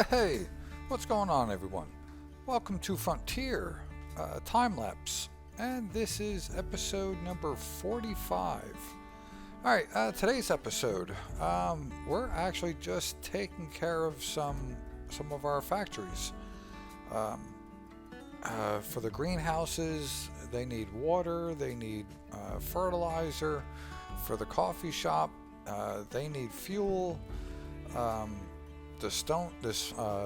Hey, what's going on, everyone? Welcome to Frontier, Timelapse, and this is episode number 45. Alright, today's episode, we're actually just taking care of some of our factories. Um, for the greenhouses, they need water, they need fertilizer. For the coffee shop, they need fuel. Um, this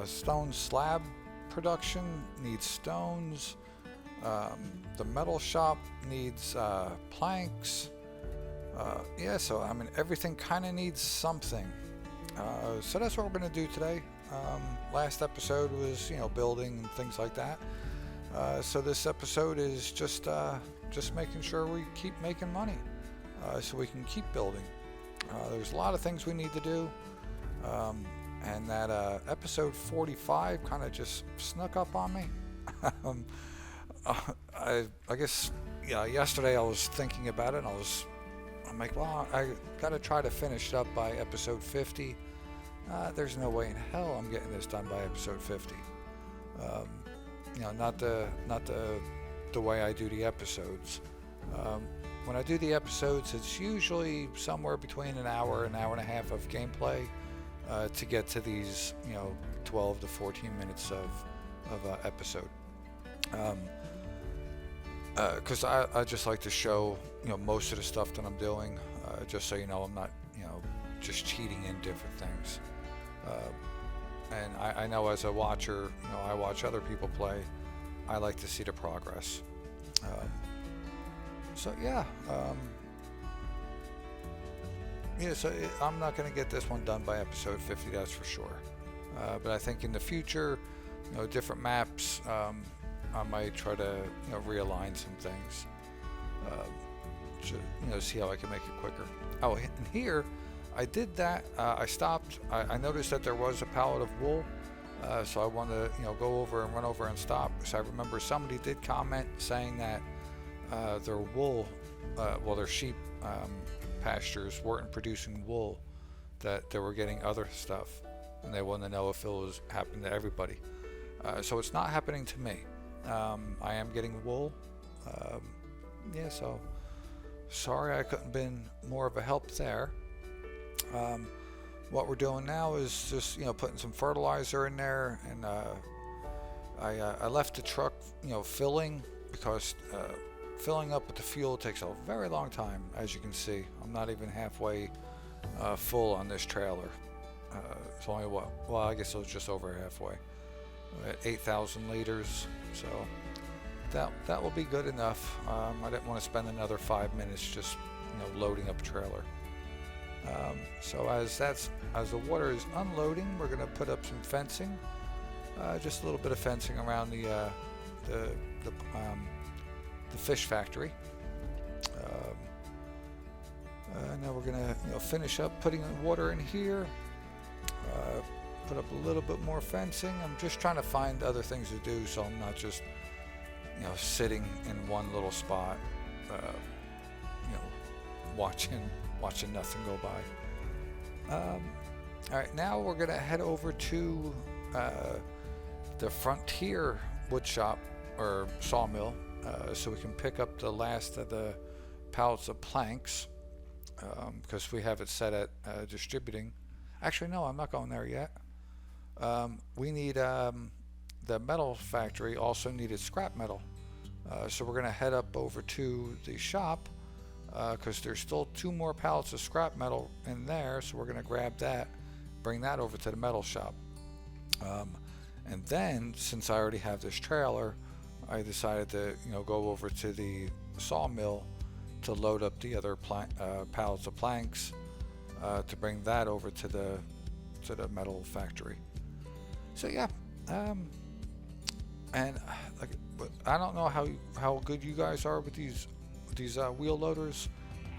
stone slab production needs stones. The metal shop needs planks. Yeah, so I mean everything kind of needs something. So that's what we're going to do today. Last episode was building and things like that. So this episode is just making sure we keep making money, so we can keep building. There's a lot of things we need to do. And that episode 45 kind of just snuck up on me. I guess yesterday I was thinking about it, and I'm like, well, I gotta try to finish it up by episode 50. There's no way in hell I'm getting this done by episode 50. Not the way I do the episodes. When I do the episodes, it's usually somewhere between an hour and a half of gameplay. To get to these 12 to 14 minutes of episode, because I just like to show most of the stuff that I'm doing, just so I'm not just cheating in different things. And I know as a watcher, I watch other people play. I like to see the progress. So yeah. So I'm not going to get this one done by episode 50, that's for sure. But I think in the future, different maps, I might try to realign some things, to see how I can make it quicker. Oh, and here, I did that. I stopped. I noticed that there was a pallet of wool, so I wanted to go over and run over and stop. So I remember somebody did comment saying that their wool, their sheep pastures weren't producing wool, that they were getting other stuff, and they wanted to know if it was happening to everybody. So it's not happening to me. I am getting wool. So sorry I couldn't been more of a help there. What we're doing now is just putting some fertilizer in there, and I left the truck filling, because filling up with the fuel takes a very long time. As you can see, I'm not even halfway full on this trailer. It's only I guess it was just over halfway, at 8,000 liters. So that will be good enough. I didn't want to spend another 5 minutes just loading up a trailer. So as the water is unloading, we're going to put up some fencing, just a little bit of fencing around the fish factory. Now we're gonna finish up putting water in here, put up a little bit more fencing. I'm just trying to find other things to do, so I'm not just sitting in one little spot, watching nothing go by. Alright, now we're gonna head over to the Frontier wood shop, or sawmill, so we can pick up the last of the pallets of planks, because we have it set at distributing. Actually, no, I'm not going there yet. We need the metal factory also needed scrap metal, so we're going to head up over to the shop, because there's still 2 more pallets of scrap metal in there, so we're going to grab that, bring that over to the metal shop. And then, since I already have this trailer, I decided to go over to the sawmill to load up the other pallets of planks, to bring that over to the metal factory. So yeah, and I don't know how good you guys are with these wheel loaders.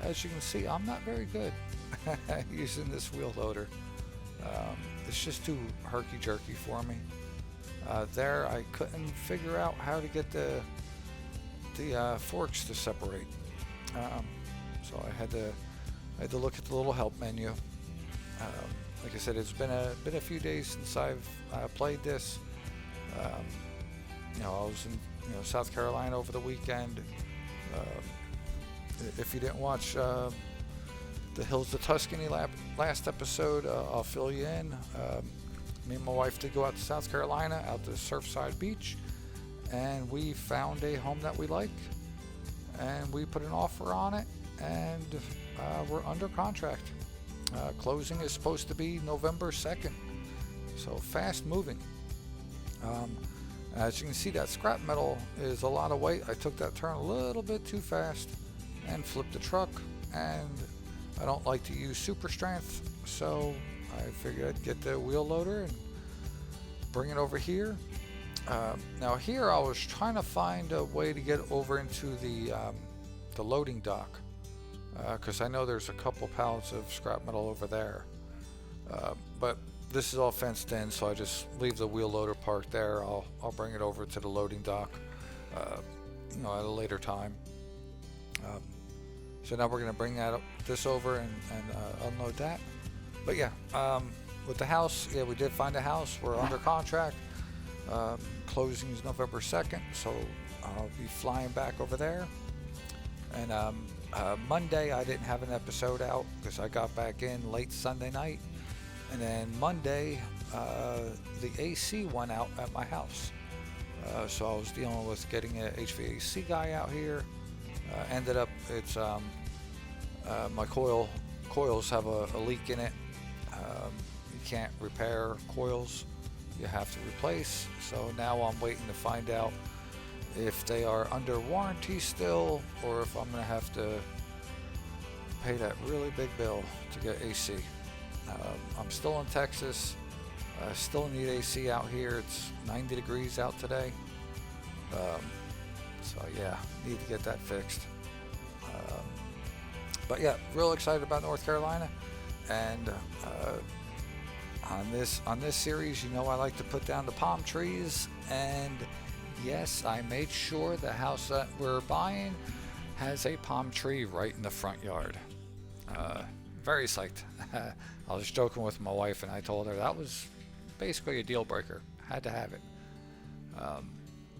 As you can see, I'm not very good using this wheel loader. It's just too herky-jerky for me. There, I couldn't figure out how to get the forks to separate, so I had to look at the little help menu. like I said, it's been a few days since I've played this. I was in South Carolina over the weekend. If you didn't watch the Hills of Tuscany last episode, I'll fill you in. Me and my wife did go out to South Carolina, out to Surfside Beach, and we found a home that we like, and we put an offer on it, and we're under contract. Closing is supposed to be November 2nd, so fast moving. As you can see, that scrap metal is a lot of weight. I took that turn a little bit too fast and flipped the truck, and I don't like to use super strength, so I figured I'd get the wheel loader and bring it over here. Now here I was trying to find a way to get over into the loading dock, because I know there's a couple pallets of scrap metal over there, but this is all fenced in, so I just leave the wheel loader parked there. I'll bring it over to the loading dock at a later time. So now we're going to bring this over and unload that. But yeah, with the house, yeah, we did find a house. We're under contract. Closing is November 2nd, so I'll be flying back over there. And Monday I didn't have an episode out because I got back in late Sunday night. And then Monday, the AC went out at my house. So I was dealing with getting an HVAC guy out here. Ended up, it's my coils have a leak in it. You can't repair coils, you have to replace. So now I'm waiting to find out if they are under warranty still, or if I'm going to have to pay that really big bill to get AC. I'm still in Texas. I still need AC out here. It's 90 degrees out today. So yeah, need to get that fixed. But yeah, real excited about North Carolina. And on this series, I like to put down the palm trees. And yes, I made sure the house that we're buying has a palm tree right in the front yard. Very psyched. I was joking with my wife, and I told her that was basically a deal breaker. Had to have it.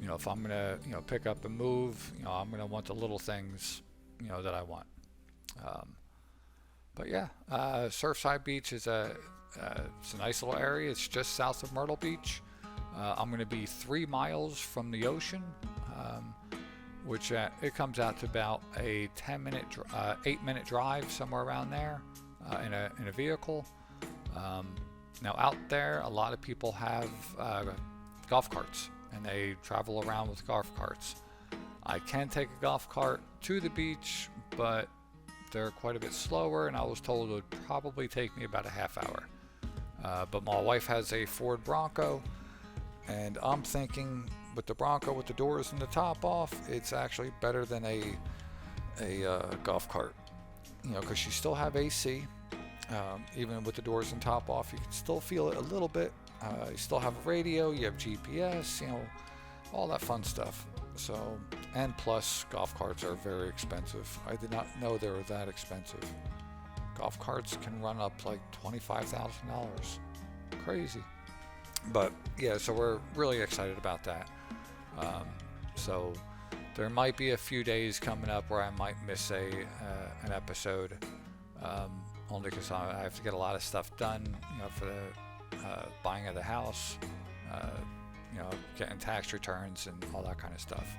If I'm gonna pick up and move, I'm gonna want the little things that I want. But yeah, Surfside Beach is it's a nice little area. It's just south of Myrtle Beach. I'm gonna be 3 miles from the ocean, which it comes out to about a 8-minute drive, somewhere around there, in a vehicle. Now out there, a lot of people have golf carts, and they travel around with golf carts. I can take a golf cart to the beach, but they're quite a bit slower, and I was told it would probably take me about a half hour. But my wife has a Ford Bronco, and I'm thinking with the Bronco with the doors and the top off, it's actually better than a golf cart, because you still have AC. Even with the doors and top off, you can still feel it a little bit. You still have a radio, you have GPS, all that fun stuff. So, and plus, golf carts are very expensive. I did not know they were that expensive. Golf carts can run up like $25,000. Crazy. But yeah, so we're really excited about that. So there might be a few days coming up where I might miss an episode. Only because I have to get a lot of stuff done, for the buying of the house, getting tax returns and all that kind of stuff.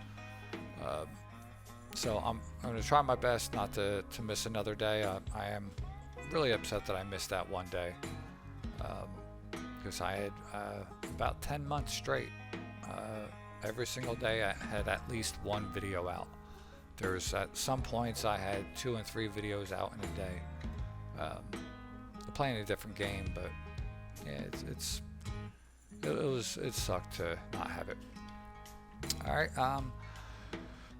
So I'm going to try my best not to miss another day. I am really upset that I missed that one day, because I had about 10 months straight. Every single day I had at least one video out. There's at some points I had 2 and 3 videos out in a day. Playing a different game, but yeah, it sucked to not have it. All right.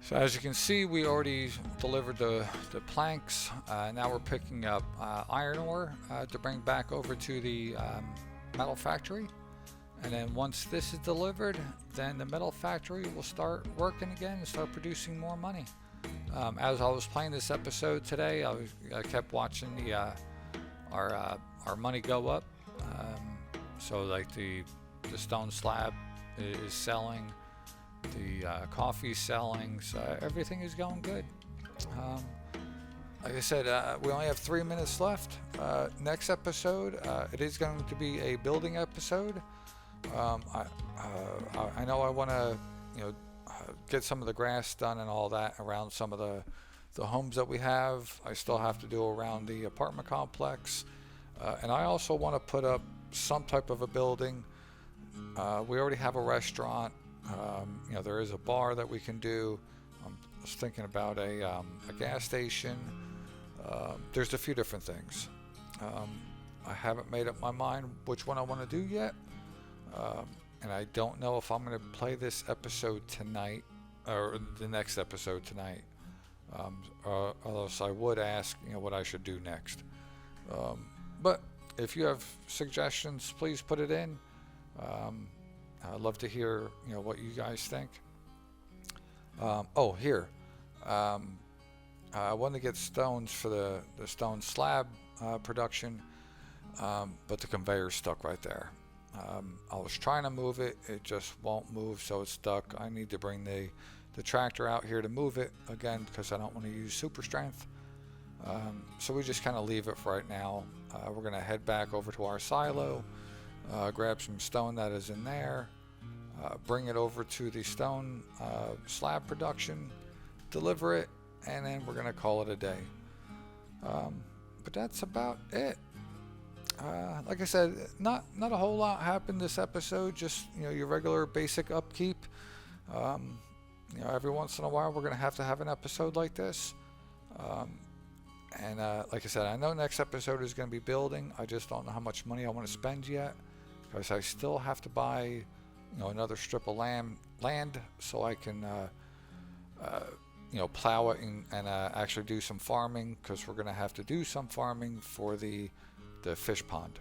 So as you can see, we already delivered the planks. Now we're picking up iron ore to bring back over to the metal factory. And then once this is delivered, then the metal factory will start working again and start producing more money. As I was playing this episode today, I kept watching our money go up. So like the stone slab is selling, the coffee's selling, so everything is going good. Like I said, we only have 3 minutes left. Next episode, it is going to be a building episode. I know I want to, get some of the grass done and all that around some of the homes that we have. I still have to do around the apartment complex, and I also want to put up some type of a building. We already have a restaurant. There is a bar that we can do. I was thinking about a gas station. There's a few different things. I haven't made up my mind which one I want to do yet. And I don't know if I'm going to play this episode tonight or the next episode tonight. Or else I would ask, what I should do next. But if you have suggestions, please put it in. I'd love to hear, what you guys think. Here. I want to get stones for the stone slab production, but the conveyor's stuck right there. I was trying to move it, it just won't move, so it's stuck. I need to bring the tractor out here to move it again because I don't want to use super strength. So we just kind of leave it for right now. We're going to head back over to our silo, grab some stone that is in there, bring it over to the stone slab production, deliver it, and then we're going to call it a day. But that's about it. Like I said, not a whole lot happened this episode, just your regular basic upkeep. Every once in a while we're going to have an episode like this. And like I said, I know next episode is going to be building. I just don't know how much money I want to spend yet, because I still have to buy another strip of land so I can plow it and actually do some farming, because we're going to have to do some farming for the fish pond.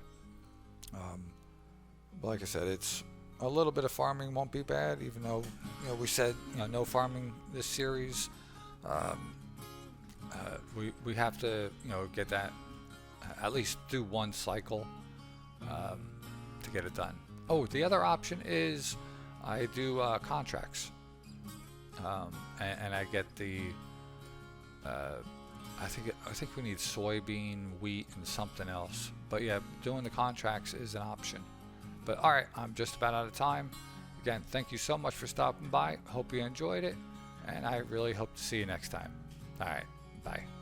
But like I said, it's a little bit of farming won't be bad, even though we said no farming this series. We have to get that, at least do one cycle to get it done. Oh, the other option is I do contracts, and I get the I think we need soybean, wheat, and something else. But yeah, doing the contracts is an option. But all right, I'm just about out of time. Again, thank you so much for stopping by. Hope you enjoyed it, and I really hope to see you next time. All right, bye.